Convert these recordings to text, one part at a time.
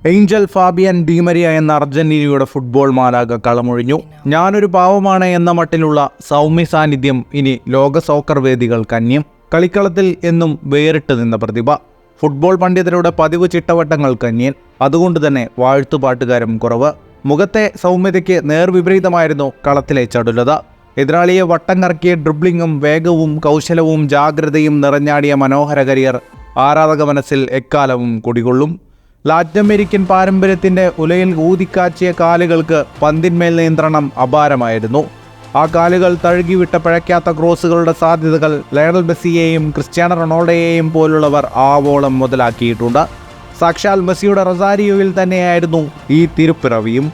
Angel Fabian Di Maria എന്ന അർജന്റീനയുടെ football മാലാഖ കളമൊഴിഞ്ഞു. ഞാനൊരു പാവമാണ് എന്ന മട്ടിലുള്ള സൗമ്യ സാന്നിധ്യം ഇനി ലോക സോക്കർ വേദികൾക്ക് അന്യം. കളിക്കളത്തിൽ എന്നും വേറിട്ട് നിന്ന പ്രതിഭ. ഫുട്ബോൾ പണ്ഡിതരുടെ പതിവ് ചിട്ടവട്ടങ്ങൾക്ക് അന്യൻ. അതുകൊണ്ട് തന്നെ വാഴ്ത്തുപാട്ടുകാരും കുറവ്. മുഖത്തെ സൗമ്യതയ്ക്ക് നേർവിപരീതമായിരുന്നു കളത്തിലെ ചടുലത. എതിരാളിയെ വട്ടം കറക്കിയ ഡ്രിബ്ലിങ്ങും വേഗവും കൗശലവും ജാഗ്രതയും നിറഞ്ഞാടിയ മനോഹര കരിയർ ആരാധക മനസ്സിൽ എക്കാലവും കുടികൊള്ളും. ലാറ്റിൻ അമേരിക്കൻ പാരമ്പര്യത്തിൻ്റെ ഉലയിൽ ഊതിക്കാച്ചിയ കാലുകൾക്ക് പന്തിന്മേൽ നിയന്ത്രണം അപാരമായിരുന്നു. ആ കാലുകൾ തഴുകിവിട്ട പിഴയ്ക്കാത്ത ക്രോസുകളുടെ സാധ്യതകൾ ലയണൽ മെസ്സിയെയും ക്രിസ്ത്യാനോ റൊണാൾഡോയെയും പോലുള്ളവർ ആവോളം മുതലാക്കിയിട്ടുണ്ട്. സാക്ഷാൽ മെസ്സിയുടെ റൊസാരിയോയിൽ തന്നെയായിരുന്നു ഈ തിരുപ്പിറവിയും.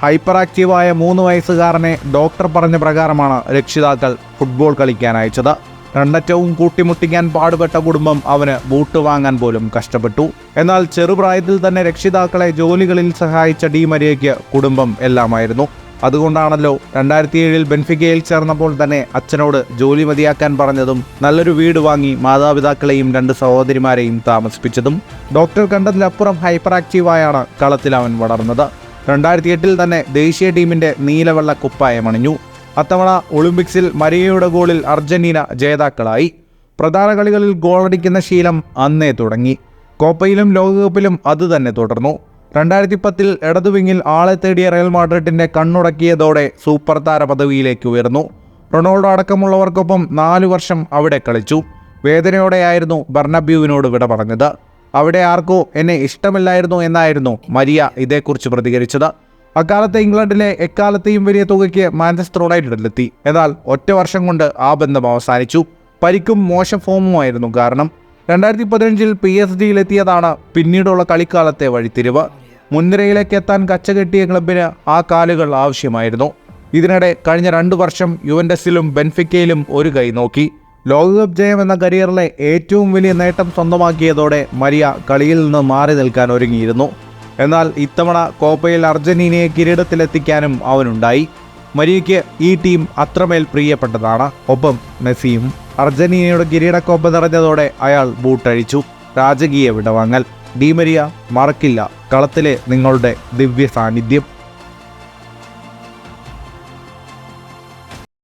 ഹൈപ്പർ ആക്റ്റീവായ 3 വയസ്സുകാരനെ ഡോക്ടർ പറഞ്ഞ പ്രകാരമാണ് രക്ഷിതാക്കൾ ഫുട്ബോൾ കളിക്കാൻ അയച്ചത്. രണ്ടറ്റവും കൂട്ടിമുട്ടിക്കാൻ പാടുപെട്ട കുടുംബം അവന് ബൂട്ട് വാങ്ങാൻ പോലും കഷ്ടപ്പെട്ടു. എന്നാൽ ചെറുപ്രായത്തിൽ തന്നെ രക്ഷിതാക്കളെ ജോലികളിൽ സഹായിച്ച ഡിമരിയയ്ക്ക് കുടുംബം എല്ലാമായിരുന്നു. അതുകൊണ്ടാണല്ലോ 2007 ബെൻഫിക്കയിൽ ചേർന്നപ്പോൾ തന്നെ അച്ഛനോട് ജോലി മതിയാക്കാൻ പറഞ്ഞതും നല്ലൊരു വീട് വാങ്ങി മാതാപിതാക്കളെയും 2 സഹോദരിമാരെയും താമസിപ്പിച്ചതും. ഡോക്ടർ കണ്ടതിലപ്പുറം ഹൈപ്പർ ആക്റ്റീവായാണ് കളത്തിൽ അവൻ വളർന്നത്. 2008 തന്നെ ദേശീയ ടീമിൻ്റെ നീലവെള്ള കുപ്പായമണിഞ്ഞു. അത്തവണ ഒളിമ്പിക്സിൽ മരിയയുടെ ഗോളിൽ അർജന്റീന ജേതാക്കളായി. പ്രധാന കളികളിൽ ഗോളടിക്കുന്ന ശീലം അന്നേ തുടങ്ങി. കോപ്പയിലും ലോകകപ്പിലും അതുതന്നെ തുടർന്നു. 2010 ഇടതുവിങ്ങിൽ ആളെ തേടിയ റയൽ മാഡ്രിഡിന്റെ കണ്ണുടക്കിയതോടെ സൂപ്പർ താര പദവിയിലേക്ക് ഉയർന്നു. റൊണാൾഡോ അടക്കമുള്ളവർക്കൊപ്പം 4 വർഷം അവിടെ കളിച്ചു. വേദനയോടെയായിരുന്നു ബെർണബ്യൂവിനോട് വിട പറഞ്ഞത്. അവിടെ ആർക്കോ എന്നെ ഇഷ്ടമില്ലായിരുന്നു എന്നായിരുന്നു മരിയ ഇതേക്കുറിച്ച് പ്രതികരിച്ചത്. അക്കാലത്തെ ഇംഗ്ലണ്ടിലെ എക്കാലത്തെയും വലിയ തുകയ്ക്ക് മാഞ്ചസ്റ്റർ യുണൈറ്റഡിലെത്തി. എന്നാൽ ഒറ്റ വർഷം കൊണ്ട് ആ ബന്ധം അവസാനിച്ചു. പരിക്കും മോശം ഫോമുമായിരുന്നു കാരണം. 2015 PSG-യിലെത്തിയതാണ് പിന്നീടുള്ള കളിക്കാലത്തെ വഴിത്തിരിവ്. മുൻനിരയിലേക്ക് എത്താൻ കച്ചകെട്ടിയ ക്ലബിന് ആ കാലുകൾ ആവശ്യമായിരുന്നു. ഇതിനിടെ കഴിഞ്ഞ 2 വർഷം യുവന്റസിലും ബെൻഫിക്കയിലും ഒരു കൈ നോക്കി. ലോകകപ്പ് ജയം എന്ന കരിയറിലെ ഏറ്റവും വലിയ നേട്ടം സ്വന്തമാക്കിയതോടെ മരിയ കളിയിൽ നിന്ന് മാറി നിൽക്കാൻ ഒരുങ്ങിയിരുന്നു. എന്നാൽ ഇത്തവണ കോപ്പയിൽ അർജന്റീനയെ കിരീടത്തിലെത്തിക്കാനും അവനുണ്ടായി. മരിയയ്ക്ക് ഈ ടീം അത്രമേൽ പ്രിയപ്പെട്ടതാണ്. ഒപ്പം മെസ്സിയും. അർജന്റീനയുടെ കിരീടക്കോപ്പ നിറഞ്ഞതോടെ അയാൾ ബൂട്ടഴിച്ചു. രാജകീയ വിടവാങ്ങൽ. ഡിമരിയ മറക്കില്ല കളത്തിലെ നിങ്ങളുടെ ദിവ്യ സാന്നിധ്യം.